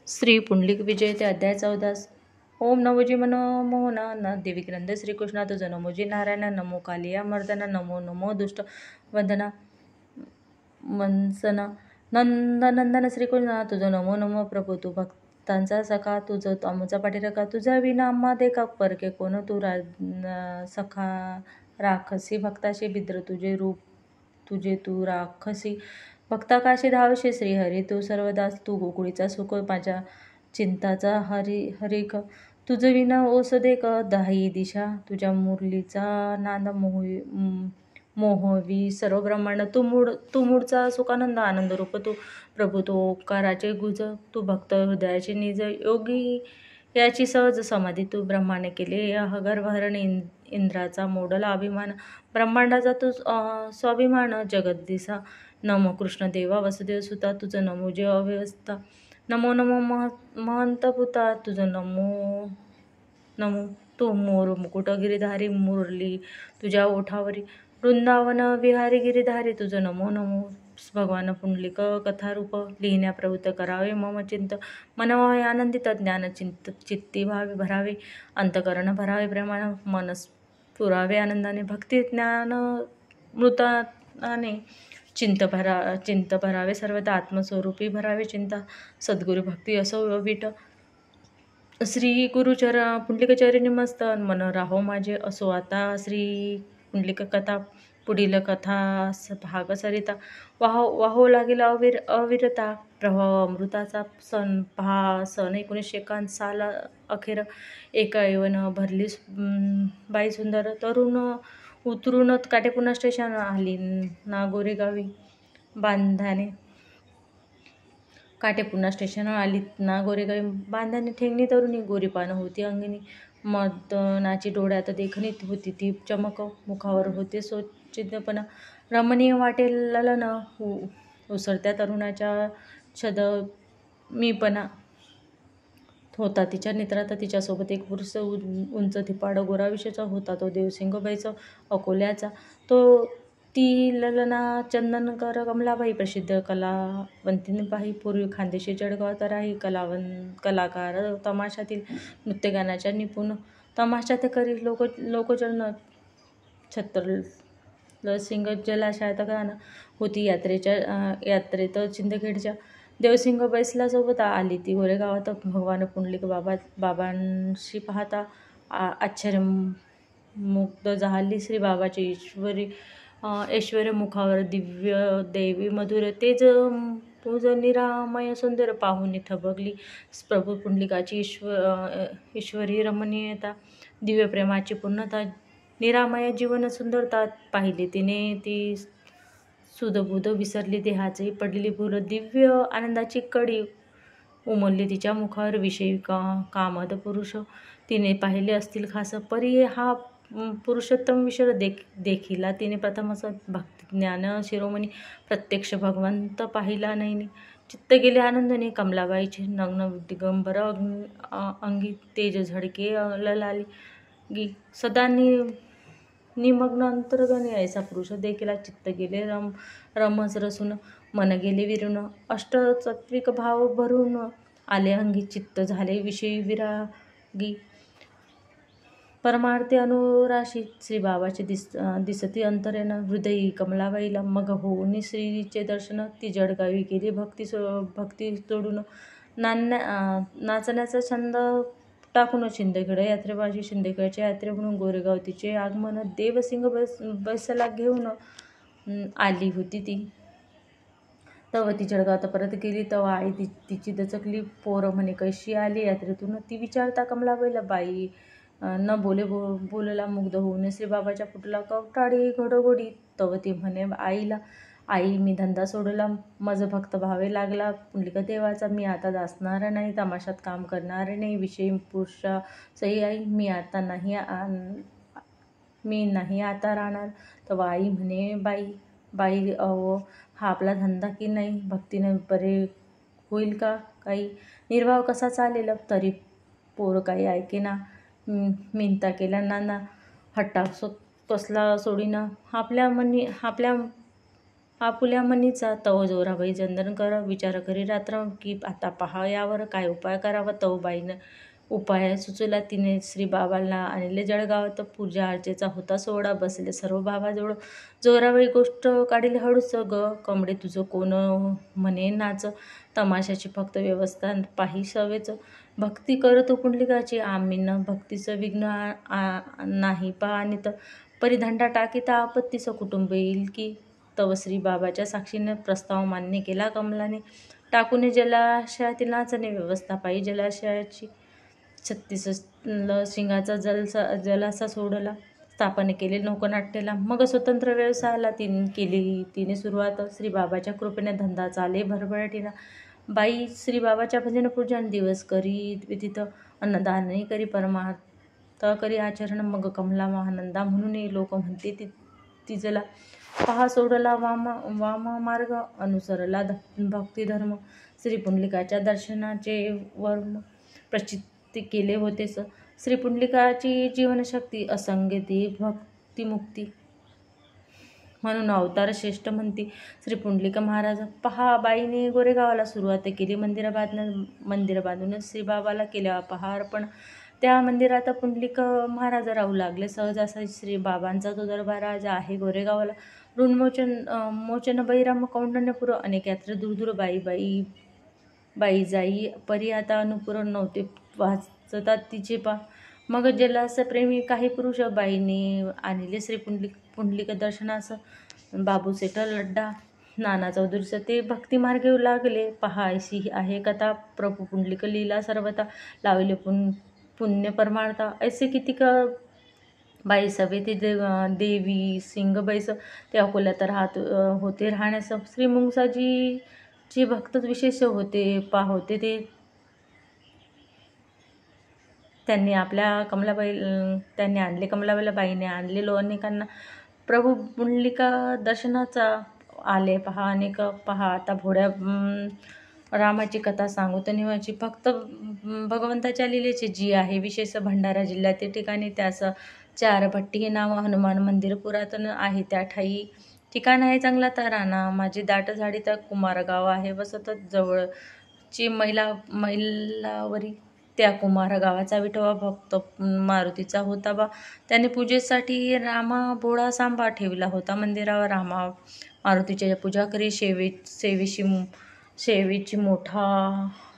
श्री पुंडलिक विजय ते अध्याय 14. ओम नमोजी मनमोहन न देवी ग्रंथ श्रीकृष्णा तुझ नमोजी नारायण नमो कालिया मर्दना नमो नमो दुष्ट वंदना मनसना नंदनंदन श्रीकृष्णा तुझ नमो नमो प्रभू तू भक्तांचा सखा तुझ आमचा पाठीरखा तुझा विना आम्हा देखा परके कोण तू सखा राखसी भक्ताशी भिद्र तुझे रूप तुझे तू राखसी भक्ता काशी धावशी श्रीहरी तू सर्वदास तू गोकुळीचा सुख माझ्या चिंताचा हरिक तुझ विना ओस देक दाही दिशा तुझ्या मुरलीचा नाद मोहवी सर्व ब्रह्मांड तू मूळचा सुखानंद आनंद रूप तू प्रभू तो ओंकाराचे गुज तू भक्त हृदयाचे निज योगी याची सहज समाधी तू ब्रह्माने केले गर्भहरण इंद्राचा मोडला अभिमान ब्रह्मांडाचा तू स्वाभिमान जगद्दिसा नमो कृष्ण देवा वसुदेव सुता तुझं नमो जे अव्यवस्था नमो नमो महंत पुता तुझं नमो नमो तू मोर मुकुट गिरिधारी मुरली तुझ्या ओठावरी वृंदावन विहारी गिरिधारी तुझं नमो नमो भगवान पुंडलिक कथारूप लिहिण्या प्रवृत्त करावे मम चिंत मनवावे आनंदित ज्ञान चित्ती भावे भरावे अंतकरण भरावे प्रेमानं मनस पुरावे आनंदाने भक्ती ज्ञान मृताने चिंत भरावे सर्वदा आत्मस्वरूपी भरावे चिंता सद्गुरु भक्ती असो विट श्री गुरुचर पुंडलिकचरणी मस्त मन राहो माझे असो आता श्री पुंडलिक कथा पुढील कथा भाग सरिता वाहो लागेल अविरता प्रभाव अमृताचा सन 1951 साल अखेर एका यवन भरली बाई सुंदर तरुण उतरून काटेपुणा स्टेशन आली ना गोरेगावी बांधाने काटेपुणा स्टेशनवर आली ना गोरेगावी बांधाने ठेंगणी तरुणी गोरीपानं होती अंगिनी मदनाची डोळ्यात देखणी होती ती चमक मुखावर होते सोचितपणा रमणीय वाटेल ललन उसरत्या तरुणाच्या छद मीपणा होता तिच्या नेत्रात तिच्यासोबत एक पुरुष उंच धिपाड गोरा विषयाचा होता तो देवसिंगबाईचा अकोल्याचा ती ललना चंदनकर कमलाबाई प्रसिद्ध कलावंतीबाई पूर्वी खानदेशी जळगावात राही कलाकार तमाशातील नृत्यगानाच्या निपुण तमाशात करी लोकचरण छत्रसिंग जलाशयात गाणं होती यात्रेत चिंदखेडच्या देवसिंग बैसला सोबत आली ती गोरेगावात भगवान पुंडलिक बाबांशी पाहता आश्चर्यमुग्ध झाली श्री बाबाची ऐश्वर्य मुखावर दिव्य देवी मधुर तेज पूज निरामय सुंदर पाहुणी थबकली प्रभू पुंडलिकाची ईश्वरी रमणीयता दिव्य प्रेमाची पूर्णता निरामय जीवन सुंदरता पाहिली तिने ती सुदबुद विसरली देहाची पडलेली भूल दिव्य आनंदाची कडी उमलली तिच्या मुखावर विषयी कामद पुरुष तिने पाहिले असतील खास परी हा पुरुषोत्तम विषय देखिला तिने प्रथमच भक्तिज्ञान शिरोमणी प्रत्यक्ष भगवंत पाहिला नाही चित्त गेले आनंदने कमलाबाईचे नग्न दिगंबर अंगी तेज झडके ललाली सदा निमग्न अंतर्गणे ऐसा पुरुष देखील चित्त गेले रमस रसून मन गेले विरून अष्टसात्विक भाव भरून आले अंगी चित्त झाले विषयी विरागी परमार्थी अनुराशी श्री बाबाचे दिसती अंतरेन हृदयी कमलाबाईला मग होऊन श्रीचे दर्शन ती जळगावी गेली भक्ती तोडून नाचण्याचा छंद टाकून शिंदेखेड यात्रेबाजी शिंदेखेडच्या यात्रे म्हणून गोरेगाव तिचे आगमन देवसिंग बैसला घेऊन आली होती ती तेव्हा ती जळगावात परत गेली तेव्हा आई तिची दचकली पोर म्हणे कशी आली यात्रेतून ती विचारता कमलाबाईला बाई न बोलला मुग्ध होऊन श्री बाबाच्या पुटला कवटाळी घडोघडी तव ती म्हणे आईला आई मी धंदा सोडला मज भक्त भावे लागला पुंडलिक देवाचा मी आता दासणार नाही तमाशात काम करणार नाही विषयी पुरुषा सई आई मी नाही आता राहणार तेव्हा आई म्हणे बाई अहो हा आपला धंदा की नाही भक्तीने बरे होईल का काही निर्वाह कसा चालेल तरी पोर काही ऐकेना मिनता केल्या नाना हट्टा कसला सोडीना आपल्या आपुल्या मनीचा तव जोराबाई जंदन कर विचार करी रात्र की आता पहा यावर काय उपाय करावा. तव बाईनं उपाय सुचला. तिने श्री बाबांना आणले जळगावात. पूजा अर्चेचा होता सोहळा. बसले सर्व बाबाजवळ. जोराबाई गोष्ट काढिली हळूच. ग कमळे तुझं कोण म्हणे नाच. तमाशाची फक्त व्यवस्था पाही सवेच. भक्ती करतो पुंडलिकाची आम्हीन भक्तीचं विघ्न नाही पाहणीत. परिधांडा टाकीता आपत्तीचं कुटुंब येईल की. तव श्री बाबाच्या साक्षीने प्रस्ताव मान्य केला कमलाने. टाकून जलाशयातील नाचणे व्यवस्था पायी. जलाशयाची 36 शिंगाचा जलासा सोडला. स्थापन केले लोकनाट्याला. मग स्वतंत्र व्यवसायाला तिने सुरुवात. श्रीबाबाच्या कृपेने धंदा चाले भरभराटीला. बाई श्रीबाबाच्या भजन पूजन दिवस करी व्यतीत. अन्नदानही करी परमार्थ करी आचरण. मग कमला महानंदा म्हणून लोक म्हणते तिजला. पहा सोडला वाम मार्ग अनुसरला भक्तिधर्म. श्री पुंडलिकाच्या दर्शनाचे वर्म प्रचित केले होतेच. श्री पुंडलिकाची जीवनशक्ती असंख्य ती भक्तिमुक्ती म्हणून अवतार श्रेष्ठ म्हणती श्री पुंडलिक महाराज. पहा बाईने गोरेगावाला सुरुवात केली. मंदिर बांधून श्रीबाबाला केले अपहारपण. त्या मंदिरात पुंडलिक महाराज राहू लागले. सहज असा श्री बाबांचा तो दरबार आज आहे गोरेगावाला. मोचन बैराम कौंडण्यपूर अनेक यात्रे दूर बाई जाई परी आता अनुपूर नव्हते वाचतात तिचे पा. मग जलास प्रेमी काही पुरुष बाईने आणले श्री पुंडलिक दर्शनास. बाबू सेठ लड्डा नाना चौधरीचं ते भक्तिमार्ग येऊ लागले. पहा ऐशी आहे कथा. प्रभू पुंडलिक लीला सर्वता लावले पुण्य परमार्था. ऐसे कितीक बाई सवे ते देवी सिंग बैस ते अकोल्यात होते राहण्यास. श्री मुंगसाजी भक्त विशेष होते होते ते. त्यांनी आणले कमलाबाईला. बाईने आणलेलो अनेकांना. प्रभू पुंडलिका दर्शनाचा आले पहा अनेक. पहा आता भोळ्या रामाची कथा सांगू तनिवाची. फक्त भगवंताच्या लीलेची जी आहे विशेष. भंडारा जिल्ह्यातील ठिकाणी त्यास चारभट्टी हे नाव. हनुमान मंदिर पुरातन आहे त्या ठाई. ठिकाण आहे चांगला तराना. माझी दाट झाडीत कुमारगाव आहे वसत. जवळची मैलावरी त्या कुमार गावाचा विठोबा भक्त मारुतीचा होता बा. त्याने पूजेसाठी रामा भोळा सांबा ठेवला होता मंदिरावर. रामा मारुतीच्या पूजा करी. शेवेची मोठा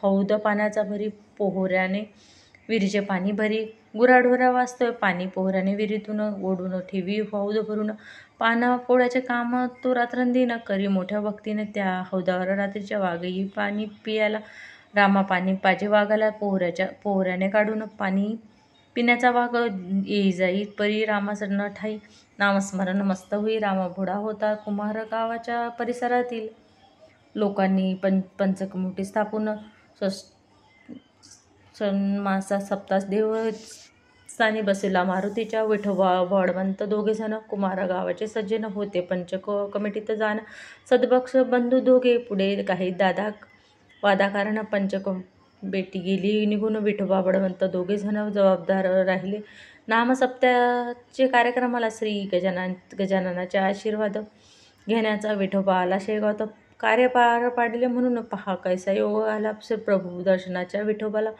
हौद पाण्याचा भरी. पोहऱ्याने विहिरीचे पाणी भरी. गुराढोरा वास्तव्य पाणी पोहऱ्याने विहिरीतून ओढून ठेवी हौद भरून. पाना पोळ्याचे काम तो रात्रंदिन करी. मोठ्या भक्तीने त्या हौदावर रात्रीच्या वाघही पाणी पियाला. रामा पाणी पाजे वाघाला. पोहऱ्याने काढून पाणी पिण्याचा वाघ येई जाई परी. रामास न ठाई नामस्मरण मस्त होई. रामा भोळा होता कुमार गावाच्या परिसरातील लोकांनी पंचकमुठी स्थापून मासा सप्तास देवस्थानी बसविला. मारुतीच्या विठोबा बळवंत दोघेजण कुमार गावाचे सज्जन होते. पंचक कमिटीत जाण सद्भक्ष बंधू दोघे. पुढे काही वादाकारण पंचक बेटी गेली निघून. विठोबा बळवंत दोघेजण जबाबदार राहिले. नामसप्त्याचे कार्यक्रमाला श्री गजाननाचे आशीर्वाद घेण्याचा विठोबा आला शेगावात. कार्य पार पाडले म्हणून पहा कैसा योग आला प्रभू दर्शनाच्या विठोबाला.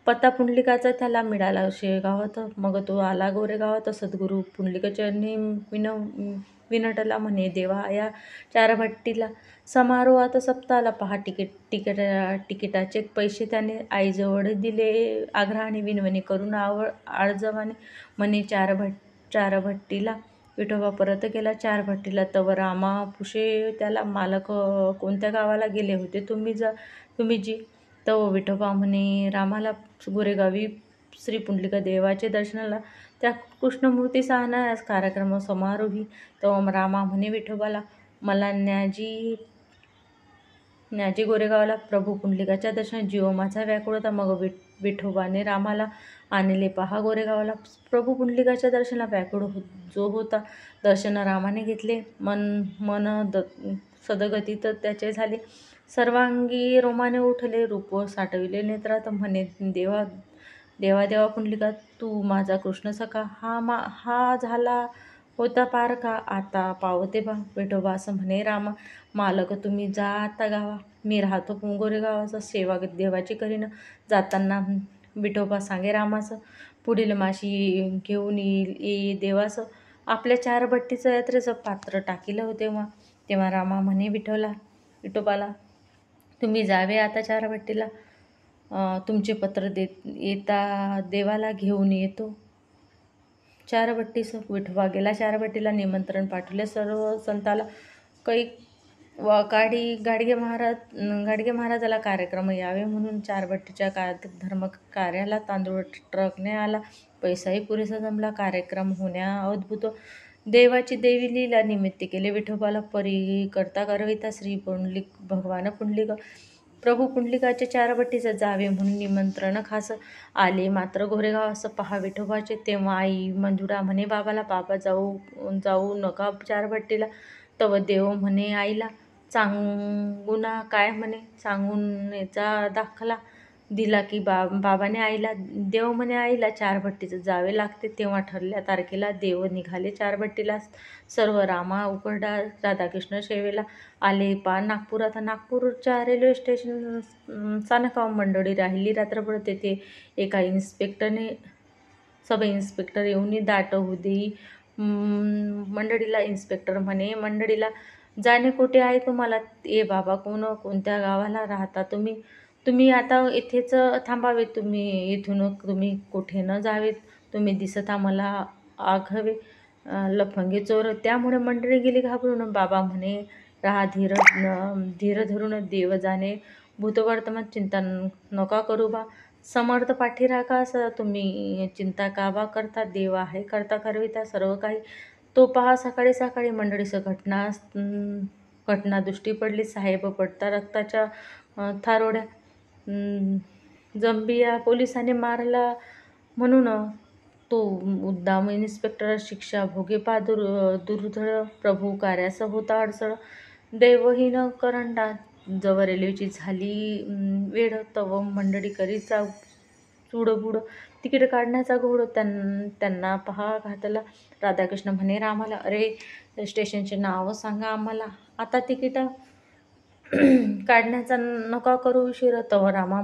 पत्ता पुंडलिकाचा त्याला मिळाला शेगावात. मग तो आला गोरेगावात. सद्गुरू पुंडलिकचरणी विनटला म्हणे देवा या चारभट्टीला समारोहात सप्ताला. पहा तिकिटाचे पैसे त्याने आईजवळ दिले आग्रहाने विनवणी करून आळजवाने. म्हणे चारभट्टीला. विठोबा परत गेला चारभट्टीला. तव रामा पुशे त्याला मालक कोणत्या गावाला गेले होते तुम्ही जी. तव विठोबा म्हणे रामाला गोरेगावी श्री पुंडलिक देवाचे दर्शनाला त्या कृष्णमूर्तीस आणण्यास कार्यक्रम समारोही. तव रामा म्हणे विठोबाला मला न्याजी गोरेगावला प्रभू पुंडलिकाच्या दर्शनात जीव माझा व्याकुळ होता. मग विठोबाने रामाला आणले पहा गोरेगावाला. प्रभू पुंडलिकाच्या दर्शनाला व्याकुळ जो होता. दर्शन रामाने घेतले. मन सदगतीत त्याचे झाले. सर्वांगी रोमाने उठले. रूप साठविले नेत्रात. म्हणे देवा पुंडलिका तू माझा कृष्ण सखा. हा झाला होता पार का आता पावते बा. विठोबा असं म्हणे रामा, मालक तुम्ही जा आता गावा. मी राहतो गोरेगावाचं, सेवा देवाची करीन. जाताना विठोबा सांगे रामाचं, पुढील माशी घेऊन ये देवाचं. आपल्या 4 बट्टीचं यात्रेचं पात्र टाकिलं होते तेव्हा. तेव्हा रामा म्हणे विठोबाला, तुम्ही जावे आता 4 बट्टीला. तुमचे पत्र येता देवाला घेऊन येतो. 4 बट्टीचं. विठोबा गेला 4 बट्टीला. निमंत्रण पाठवले सर्व संताला. कैक गाडगे महाराजाला कार्यक्रम यावे म्हणून 4 बट्टीच्या धर्म कार्याला तांदूळ ट्रकने आला. पैसाही पुरेसा जमला. कार्यक्रम होण्या अद्भुत देवाची देवी लीला निमित्त केले. विठोबाला परी करता करविता श्री भगवान पुंडलिक प्रभू पुंडलिकाचे 4 बट्टीचं जावे म्हणून निमंत्रण खास आले. मात्र गोरेगाव असं पहा विठोबाचे. तेव्हा आई मंजुळा म्हणे बाबाला, बाबा जाऊ नका 4 बट्टीला. तव देव म्हणे आईला, सांगुना काय म्हणे, सांगूनचा दाखला दिला की बाबाने आईला. देव म्हणे आईला 4 बट्टीचं जावे लागते. तेव्हा ठरल्या तारखेला देव निघाले 4 बट्टीला. सर्व रामा उकडा राधाकृष्ण सेवेला आले. नागपुरात. नागपूरच्या रेल्वे स्टेशन स्थानकावर मंडळी राहिली रात्रभर. तेथे एका सब इन्स्पेक्टर येऊन दाट होऊ देई मंडळीला. इन्स्पेक्टर म्हणे मंडळीला, जाणे कोठे आहे तुम्हाला? ए बाबा, कोणत्या गावाला राहता तुम्ही आता इथेच थांबावे. इथून तुम्ही कुठे न जावेत. तुम्ही दिसता मला आघावे लफंगे चोर. त्यामुळे मंडळी गेली घाबरून. बाबा म्हणे राहा धीर धरून. देव जाणे भूतवर्तमान चिंता नका करू बा. समर्थ पाठी राखा. असं तुम्ही चिंता का बा करता? देव आहे करता करविता सर्व काही. तो पहा सकाळी सकाळी मंडळीचं घटना दृष्टी पडली. साहेब पडता रक्ताच्या थारोड्या. जंबिया पोलिसाने मारला म्हणून तो उद्दाम इन्स्पेक्टर शिक्षा भोगे पा. दुर्धळ प्रभू कार्यास होता अडसळ. दैवहीन करंडा. जवळ रेल्वेची झाली वेळ, तव मंडळी करीत चुडबुड. तिकीट काढण्याचा घोड त्यांना पहा घातला. राधाकृष्ण म्हणे रामाला, अरे स्टेशनचे नाव सांगा आम्हाला. आता तिकीट काढण्याचा नका करू उशीर. तव रामा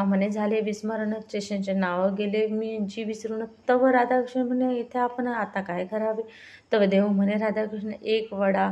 म्हणे झाले विस्मरण. स्टेशनचे नाव गेले मी जी विसरून. तव राधाकृष्ण म्हणे इथे आपण आता काय करावे? तव देव म्हणे राधाकृष्ण, एक वडा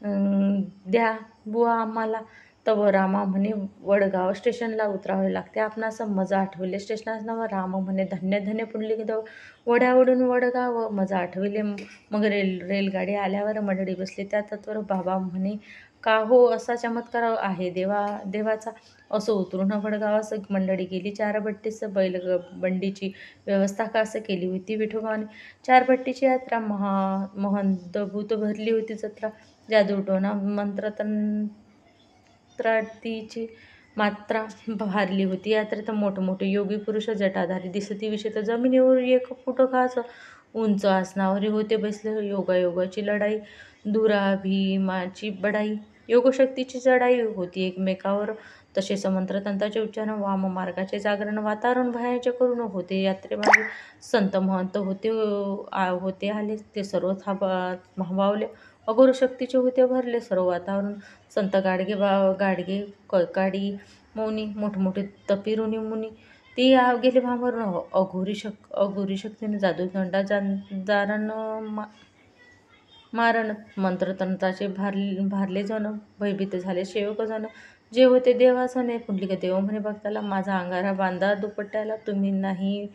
द्या बुवा आम्हाला. तव रामा म्हणे वडगाव स्टेशनला उतरावे लागते. आपणास मजा आठवले स्टेशनाचं नाव. राम म्हणे धन्य धन्य पुंडलिक देव. वड्यावरून वडगाव मजा आठविले. मग रेलगाडी आल्यावर मंडळी बसली त्या तत्वर. बाबा म्हणे का हो, असा चमत्कार आहे देवाचा. असं उतरून वडगावास मंडळी गेली. 4 बट्टीस बंडीची व्यवस्था कास केली होती विठोबाने. 4 बट्टीची यात्रा महंतभूत भरली होती जत्रा. जादूटोणा मंत्रतीची मात्रा भारली होती यात्रेत. मोठमोठे योगी पुरुष जटाधारी दिसती विषेत. जमिनीवर 1 फूट खास उंच आसनावर होते बसले. योगायोगाची लढाई, दुराभिमाची बढाई, योगशक्तीची चढाई होती एकमेकावर. तसेच मंत्रतंत्राचे उच्चारण, वाममार्गाचे जागरण. वातावरण भयाचे करून होते. यात्रेमागे संत महंत होते आले. ते सर्व थांबावले. अघोर शक्तीचे होते भरले सर्व वातावरण. संत गाडगे कैकाडी मौनी, मोठमोठे तपी ऋणी मुनी, ती गेले भांबरून. अघोरी शक्तीने जादूदंडा जारण मारण. मंत्रतंत्राचे भारले जण. भयभीत झाले सेवक जण. जे होते देवासने. पुंडलिक देव म्हणे भक्ताला, माझा अंगारा बांधा दुपट्ट्याला. तुम्ही नाही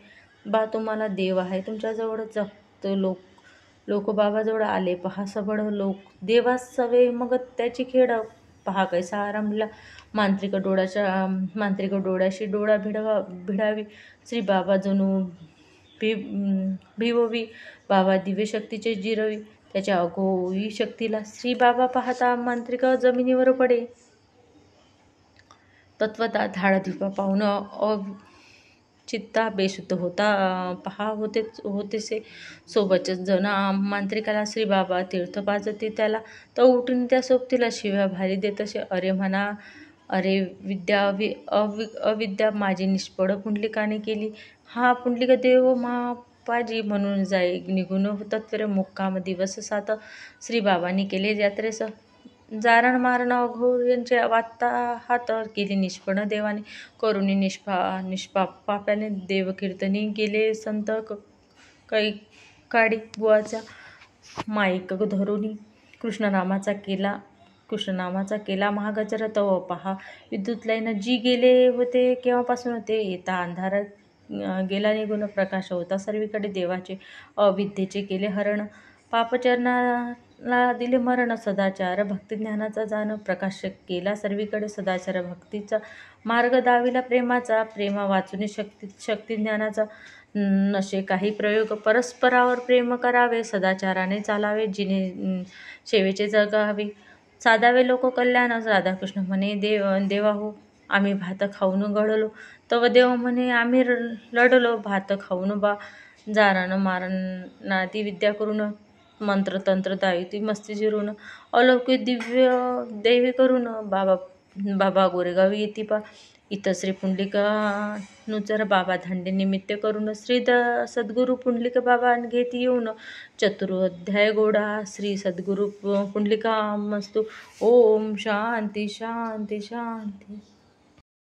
बा, तुम्हाला देव आहे तुमच्याजवळ. जगत लोक बाबाजवळ आले पहा सबळ लोक. देवास सवे मग त्याची खेड. पहा कैसा आरंभला. मांत्रिक डोळ्याशी डोळा भिडावी. श्री बाबा जणू भिववी. बाबा दिव्य शक्तीचे जिरवी. त्याच्या अघोरी शक्तीला श्री बाबा पाहता मांत्रिक जमिनीवर पडे. तत्वता धाडधिपा पाहून चित्ता बेशुद्ध होता पहा होतेसे. सोबतच जण मांत्रिकाला श्री बाबा तीर्थ पाजती त्याला. तो उठून त्या सोबतीला शिव्या भारी देत असे. अरे म्हणा, अरे अविद्या माझी निष्फळ पुंडलिकाने केली. हा पुंडलिक देव पाजी म्हणून जाई निघून तत्पर मुक्काम दिवस सात श्री बाबांनी केले यात्रेस जारण मारण अघोर यांचे वात्ता हात केली निष्पण देवाने करुणी निष्पाप पाप्याने देवकीर्तनी गेले संत कै काडी बुवाचा माईक धरुनी कृष्णनामाचा केला महागजर तव पहा विद्युत लाईन जी गेले होते केव्हापासून होते येता अंधार गेला निघून प्रकाश होता सर्वीकडे देवाचे अविद्येचे केले हरण पापचरणाला दिले मरण सदाचार भक्तिज्ञानाचा जाण प्रकाश केला सर्वीकडे सदाचार भक्तीचा मार्ग दाविला प्रेमाचा प्रेम वाचून शक्ती ज्ञानाचा नशे काही प्रयोग परस्परावर प्रेम करावे सदाचाराने चालावे जिने सेवेचे जगावे साधावे लोक कल्याण राधाकृष्ण म्हणे देवा हो आम्ही भात खाऊन घडलो तव देव म्हणे आम्ही लढलो भात खाऊन बा जारण मारणादी विद्या करून मंत्र तंत्र दायुती मस्ती जिरून अलौकिक दिव्य दैवी करून बाबा गोरेगावी येती पा इथं श्री पुंडलिका नुचर बाबा धांडे निमित्त करून सद्गुरू पुंडलिक बाबा घेती येऊन चतुर्ध्याय गोडा श्री सद्गुरू पुंडलिका मस्तु ओम शांती शांती शांती.